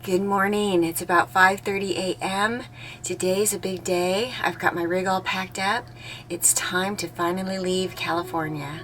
Good morning. It's about 5:30 a.m. Today's a big day. I've got my rig all packed up. It's time to finally leave California.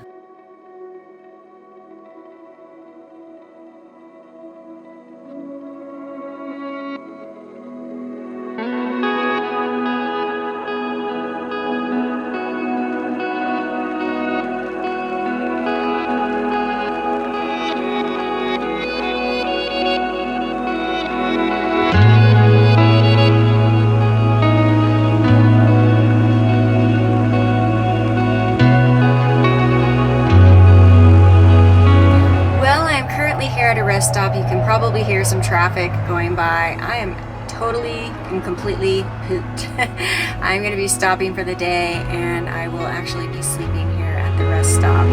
At a rest stop. You can probably hear some traffic going by. I am totally and completely pooped. I'm going to be stopping for the day, and I will actually be sleeping here at the rest stop.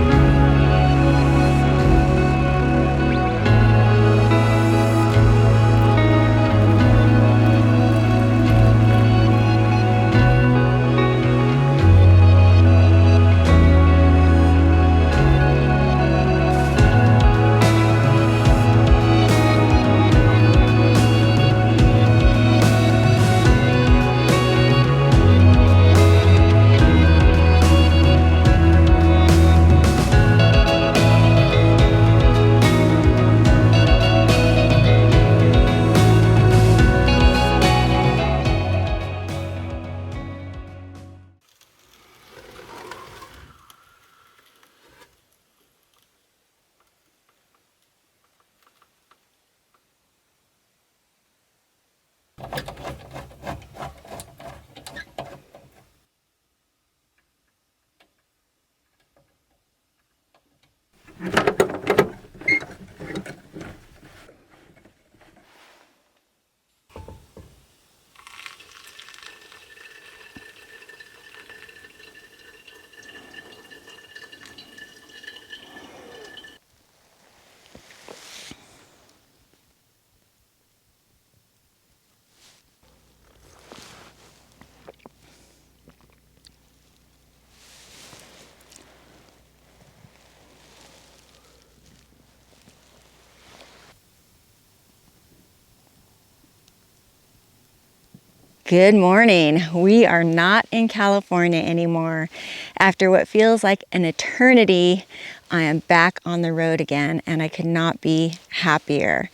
Good morning. We are not in California anymore. After what feels like an eternity, I am back on the road again, and I could not be happier.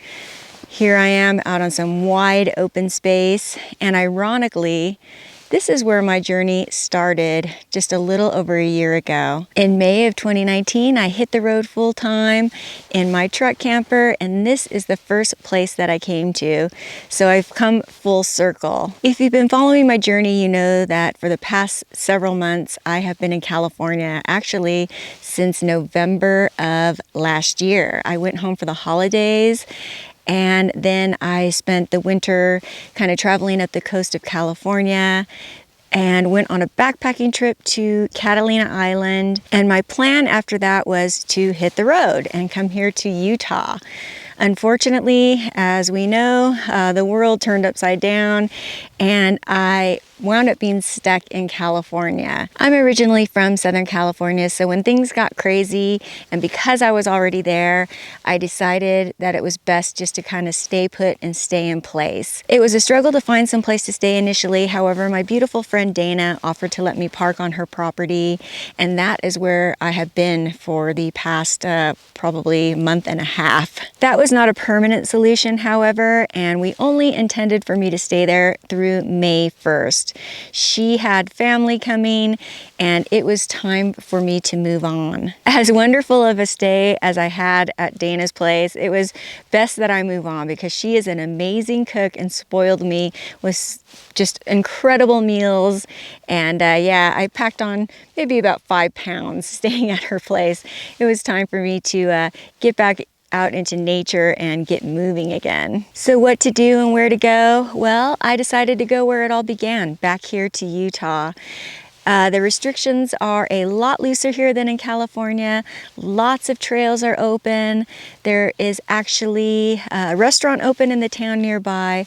Here I am out on some wide open space, and ironically, this is where my journey started just a little over a year ago. In May of 2019, I hit the road full time in my truck camper, and this is the first place that I came to. So I've come full circle. If you've been following my journey, you know that for the past several months, I have been in California, actually since November of last year. I went home for the holidays, and then I spent the winter kind of traveling up the coast of California and went on a backpacking trip to Catalina Island. And my plan after that was to hit the road and come here to Utah. Unfortunately, as we know, the world turned upside down, and I wound up being stuck in California. I'm originally from Southern California, so when things got crazy, and because I was already there, I decided that it was best just to kind of stay put and stay in place. It was a struggle to find some place to stay initially. However, my beautiful friend Dana offered to let me park on her property, and that is where I have been for the past probably month and a half. That was not a permanent solution, however, and we only intended for me to stay there through May 1st. She had family coming, and it was time for me to move on. As wonderful of a stay as I had at Dana's place, it was best that I move on because she is an amazing cook and spoiled me with just incredible meals. And yeah, I packed on maybe about 5 pounds staying at her place. It was time for me to get back out into nature and get moving again. So what to do and where to go? Well, I decided to go where it all began, back here to Utah. The restrictions are a lot looser here than in California. Lots of trails are open. There is actually a restaurant open in the town nearby,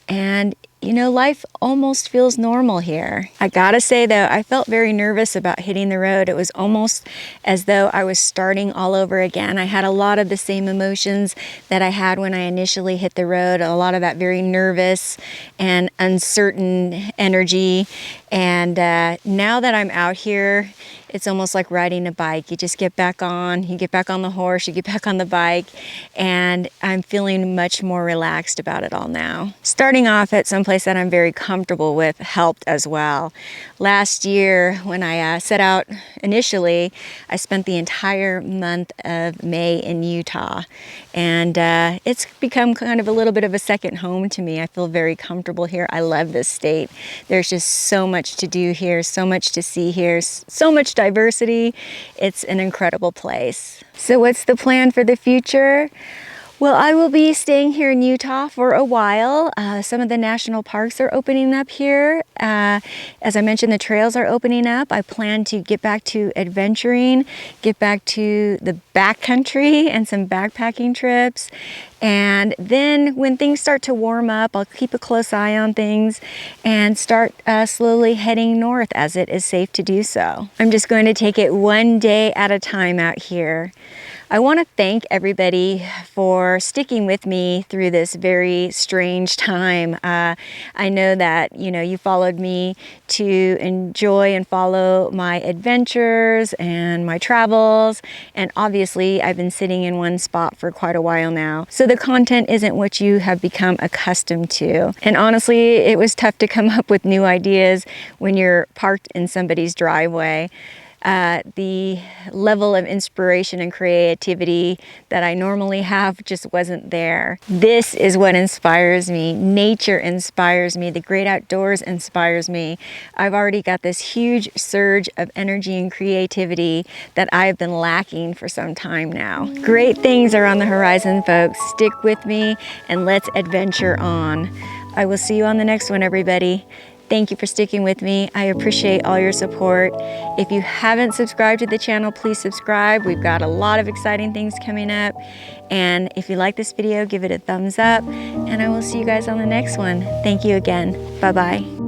and you know, life almost feels normal here. I gotta say though, I felt very nervous about hitting the road. It was almost as though I was starting all over again. I had a lot of the same emotions that I had when I initially hit the road, a lot of that very nervous and uncertain energy. And now that I'm out here, it's almost like riding a bike. You just get back on, you get back on the horse, you get back on the bike, and I'm feeling much more relaxed about it all now. Starting off at someplace that I'm very comfortable with helped as well. Last year, when I set out initially, I spent the entire month of May in Utah, and it's become kind of a little bit of a second home to me. I feel very comfortable here. I love this state. There's just so much to do here, so much to see here, so much diversity. It's an incredible place. So what's the plan for the future? Well, I will be staying here in Utah for a while. Some of the national parks are opening up here. As I mentioned, the trails are opening up. I plan to get back to adventuring, get back to the backcountry and some backpacking trips. And then when things start to warm up, I'll keep a close eye on things and start slowly heading north as it is safe to do so. I'm just going to take it one day at a time out here. I want to thank everybody for sticking with me through this very strange time. I know that, you know, you followed me to enjoy and follow my adventures and my travels, and obviously I've been sitting in one spot for quite a while now. So the content isn't what you have become accustomed to. And honestly, it was tough to come up with new ideas when you're parked in somebody's driveway. The level of inspiration and creativity that I normally have just wasn't there. This is what inspires me. Nature inspires me. The great outdoors inspires me. I've already got this huge surge of energy and creativity that I've been lacking for some time now. Great things are on the horizon, folks. Stick with me and let's adventure on. I will see you on the next one, everybody. Thank you for sticking with me. I appreciate all your support. If you haven't subscribed to the channel, please subscribe. We've got a lot of exciting things coming up. And if you like this video, give it a thumbs up. And I will see you guys on the next one. Thank you again. Bye-bye.